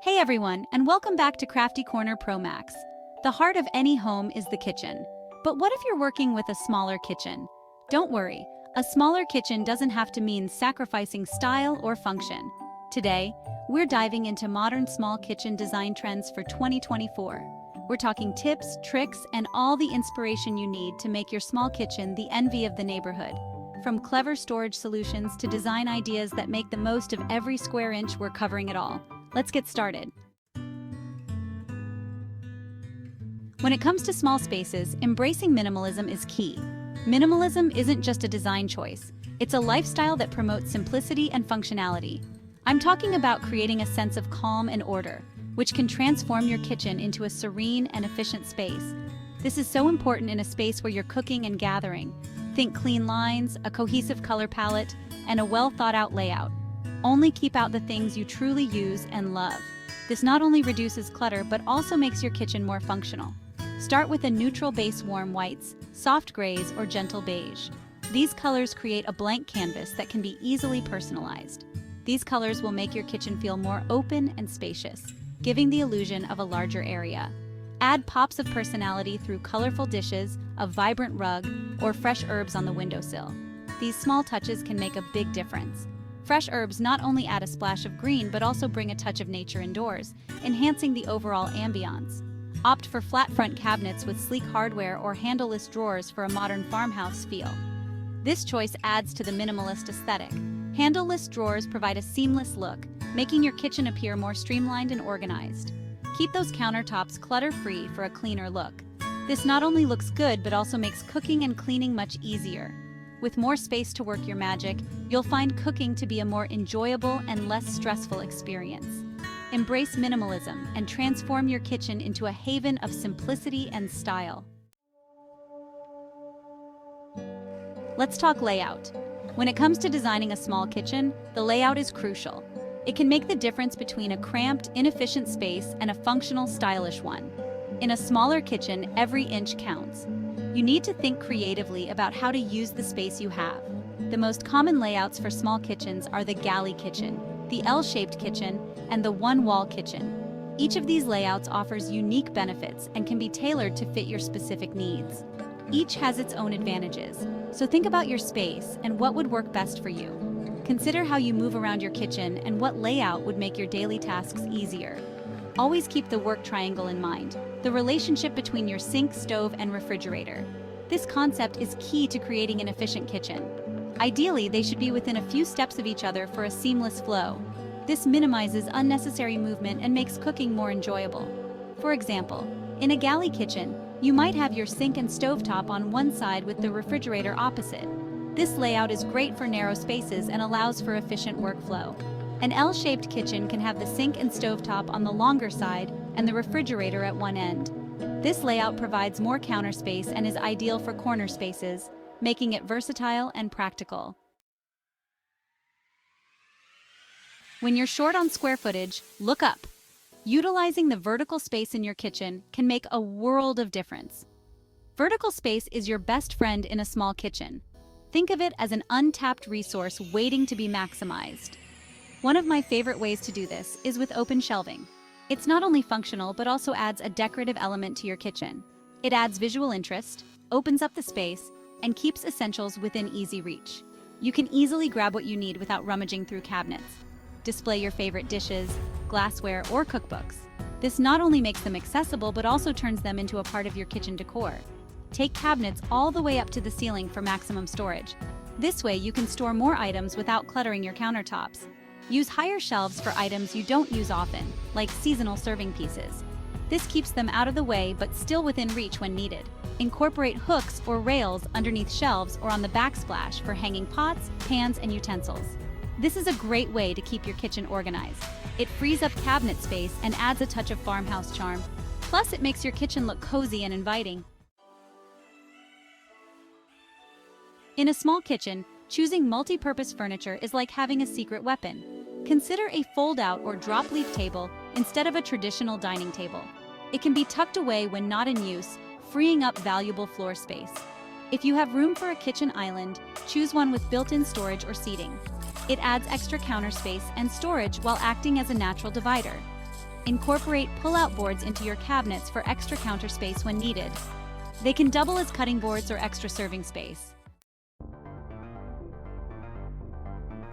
Hey everyone, and welcome back to Crafty Corner Pro Max. The heart of any home is the kitchen. But what if you're working with a smaller kitchen? Don't worry, a smaller kitchen doesn't have to mean sacrificing style or function. Today, we're diving into modern small kitchen design trends for 2024. We're talking tips, tricks, and all the inspiration you need to make your small kitchen the envy of the neighborhood. From clever storage solutions to design ideas that make the most of every square inch, we're covering it all. Let's get started. When it comes to small spaces, embracing minimalism is key. Minimalism isn't just a design choice. It's a lifestyle that promotes simplicity and functionality. I'm talking about creating a sense of calm and order, which can transform your kitchen into a serene and efficient space. This is so important in a space where you're cooking and gathering. Think clean lines, a cohesive color palette, and a well-thought-out layout. Only keep out the things you truly use and love. This not only reduces clutter, but also makes your kitchen more functional. Start with a neutral base, warm whites, soft grays, or gentle beige. These colors create a blank canvas that can be easily personalized. These colors will make your kitchen feel more open and spacious, giving the illusion of a larger area. Add pops of personality through colorful dishes, a vibrant rug, or fresh herbs on the windowsill. These small touches can make a big difference. Fresh herbs not only add a splash of green but also bring a touch of nature indoors, enhancing the overall ambiance. Opt for flat front cabinets with sleek hardware or handleless drawers for a modern farmhouse feel. This choice adds to the minimalist aesthetic. Handleless drawers provide a seamless look, making your kitchen appear more streamlined and organized. Keep those countertops clutter-free for a cleaner look. This not only looks good but also makes cooking and cleaning much easier. With more space to work your magic, you'll find cooking to be a more enjoyable and less stressful experience. Embrace minimalism and transform your kitchen into a haven of simplicity and style. Let's talk layout. When it comes to designing a small kitchen, the layout is crucial. It can make the difference between a cramped, inefficient space and a functional, stylish one. In a smaller kitchen, every inch counts. You need to think creatively about how to use the space you have. The most common layouts for small kitchens are the galley kitchen, the L-shaped kitchen, and the one-wall kitchen. Each of these layouts offers unique benefits and can be tailored to fit your specific needs. Each has its own advantages, so think about your space and what would work best for you. Consider how you move around your kitchen and what layout would make your daily tasks easier. Always keep the work triangle in mind, the relationship between your sink, stove, and refrigerator. This concept is key to creating an efficient kitchen. Ideally, they should be within a few steps of each other for a seamless flow. This minimizes unnecessary movement and makes cooking more enjoyable. For example, in a galley kitchen, you might have your sink and stovetop on one side with the refrigerator opposite. This layout is great for narrow spaces and allows for efficient workflow. An L-shaped kitchen can have the sink and stovetop on the longer side and the refrigerator at one end. This layout provides more counter space and is ideal for corner spaces, making it versatile and practical. When you're short on square footage, look up. Utilizing the vertical space in your kitchen can make a world of difference. Vertical space is your best friend in a small kitchen. Think of it as an untapped resource waiting to be maximized. One of my favorite ways to do this is with open shelving. It's not only functional but also adds a decorative element to your kitchen. It adds visual interest, opens up the space, and keeps essentials within easy reach. You can easily grab what you need without rummaging through cabinets. Display your favorite dishes, glassware, or cookbooks. This not only makes them accessible but also turns them into a part of your kitchen decor. Take cabinets all the way up to the ceiling for maximum storage. This way you can store more items without cluttering your countertops. Use higher shelves for items you don't use often, like seasonal serving pieces. This keeps them out of the way but still within reach when needed. Incorporate hooks or rails underneath shelves or on the backsplash for hanging pots, pans, and utensils. This is a great way to keep your kitchen organized. It frees up cabinet space and adds a touch of farmhouse charm. Plus, it makes your kitchen look cozy and inviting. In a small kitchen, choosing multi-purpose furniture is like having a secret weapon. Consider a fold-out or drop-leaf table instead of a traditional dining table. It can be tucked away when not in use, freeing up valuable floor space. If you have room for a kitchen island, choose one with built-in storage or seating. It adds extra counter space and storage while acting as a natural divider. Incorporate pull-out boards into your cabinets for extra counter space when needed. They can double as cutting boards or extra serving space.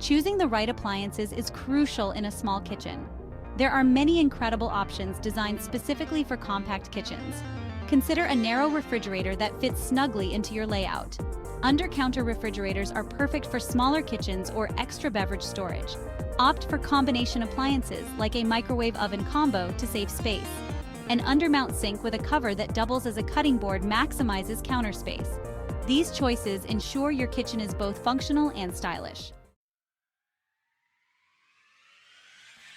Choosing the right appliances is crucial in a small kitchen. There are many incredible options designed specifically for compact kitchens. Consider a narrow refrigerator that fits snugly into your layout. Under-counter refrigerators are perfect for smaller kitchens or extra beverage storage. Opt for combination appliances like a microwave oven combo to save space. An undermount sink with a cover that doubles as a cutting board maximizes counter space. These choices ensure your kitchen is both functional and stylish.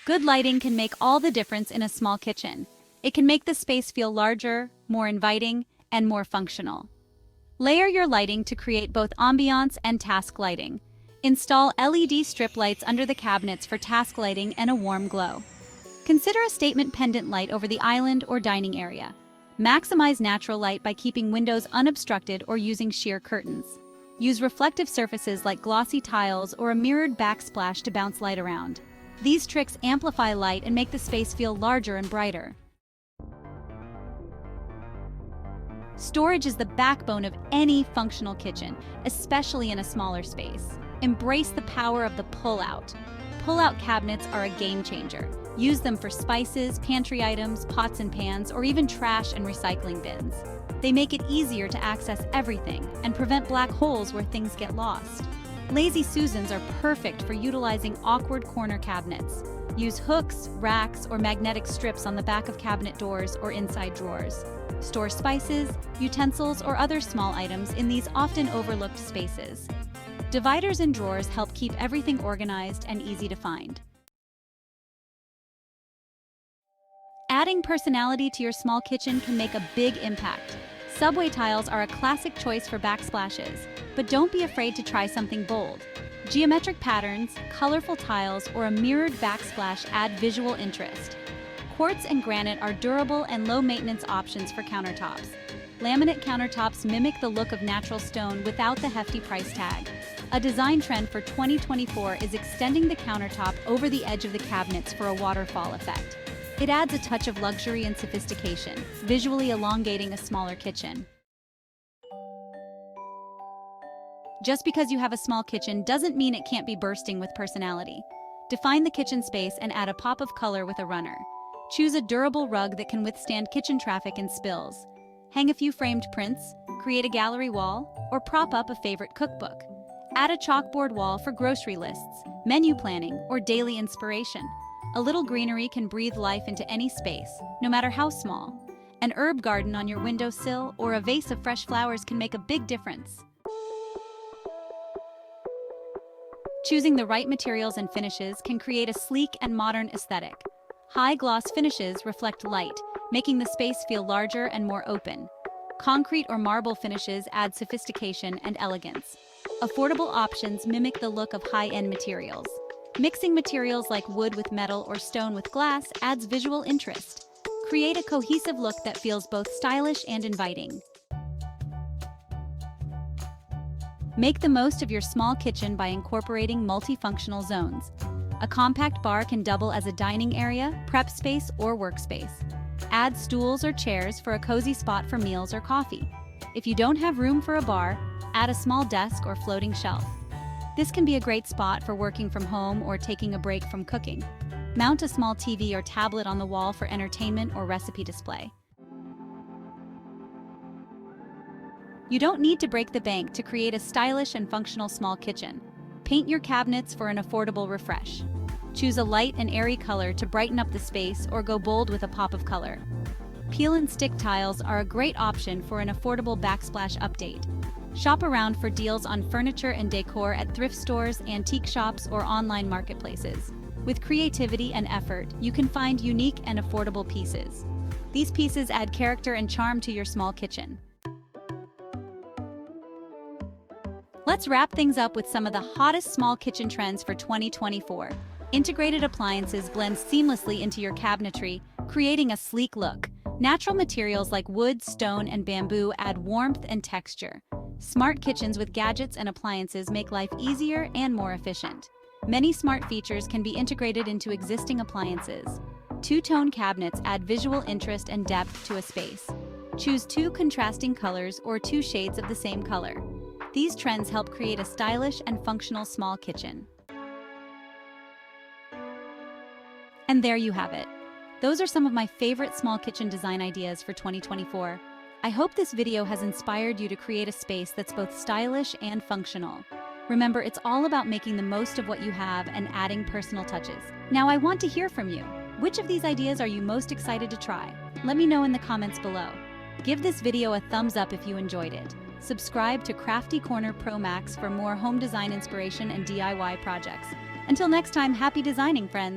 Good lighting can make all the difference in a small kitchen. It can make the space feel larger, more inviting, and more functional. Layer your lighting to create both ambiance and task lighting. Install LED strip lights under the cabinets for task lighting and a warm glow. Consider a statement pendant light over the island or dining area. Maximize natural light by keeping windows unobstructed or using sheer curtains. Use reflective surfaces like glossy tiles or a mirrored backsplash to bounce light around. These tricks amplify light and make the space feel larger and brighter. Storage is the backbone of any functional kitchen, especially in a smaller space. Embrace the power of the pull-out. Pull-out cabinets are a game changer. Use them for spices, pantry items, pots and pans, or even trash and recycling bins. They make it easier to access everything and prevent black holes where things get lost. Lazy Susans are perfect for utilizing awkward corner cabinets. Use hooks, racks, or magnetic strips on the back of cabinet doors or inside drawers. Store spices, utensils, or other small items in these often overlooked spaces. Dividers and drawers help keep everything organized and easy to find. Adding personality to your small kitchen can make a big impact. Subway tiles are a classic choice for backsplashes, but don't be afraid to try something bold. Geometric patterns, colorful tiles, or a mirrored backsplash add visual interest. Quartz and granite are durable and low-maintenance options for countertops. Laminate countertops mimic the look of natural stone without the hefty price tag. A design trend for 2024 is extending the countertop over the edge of the cabinets for a waterfall effect. It adds a touch of luxury and sophistication, visually elongating a smaller kitchen. Just because you have a small kitchen doesn't mean it can't be bursting with personality. Define the kitchen space and add a pop of color with a runner. Choose a durable rug that can withstand kitchen traffic and spills. Hang a few framed prints, create a gallery wall, or prop up a favorite cookbook. Add a chalkboard wall for grocery lists, menu planning, or daily inspiration. A little greenery can breathe life into any space, no matter how small. An herb garden on your windowsill or a vase of fresh flowers can make a big difference. Choosing the right materials and finishes can create a sleek and modern aesthetic. High-gloss finishes reflect light, making the space feel larger and more open. Concrete or marble finishes add sophistication and elegance. Affordable options mimic the look of high-end materials. Mixing materials like wood with metal or stone with glass adds visual interest. Create a cohesive look that feels both stylish and inviting. Make the most of your small kitchen by incorporating multifunctional zones. A compact bar can double as a dining area, prep space, or workspace. Add stools or chairs for a cozy spot for meals or coffee. If you don't have room for a bar, add a small desk or floating shelf. This can be a great spot for working from home or taking a break from cooking. Mount a small TV or tablet on the wall for entertainment or recipe display. You don't need to break the bank to create a stylish and functional small kitchen. Paint your cabinets for an affordable refresh. Choose a light and airy color to brighten up the space or go bold with a pop of color. Peel and stick tiles are a great option for an affordable backsplash update. Shop around for deals on furniture and decor at thrift stores, antique shops, or online marketplaces. With creativity and effort, you can find unique and affordable pieces. These pieces add character and charm to your small kitchen. Let's wrap things up with some of the hottest small kitchen trends for 2024. Integrated appliances blend seamlessly into your cabinetry, creating a sleek look. Natural materials like wood, stone, and bamboo add warmth and texture. Smart kitchens with gadgets and appliances make life easier and more efficient. Many smart features can be integrated into existing appliances. Two-tone cabinets add visual interest and depth to a space. Choose two contrasting colors or two shades of the same color. These trends help create a stylish and functional small kitchen. And there you have it. Those are some of my favorite small kitchen design ideas for 2024. I hope this video has inspired you to create a space that's both stylish and functional. Remember, it's all about making the most of what you have and adding personal touches. Now, I want to hear from you. Which of these ideas are you most excited to try? Let me know in the comments below. Give this video a thumbs up if you enjoyed it. Subscribe to Crafty Corner Pro Max for more home design inspiration and DIY projects. Until next time, happy designing, friends!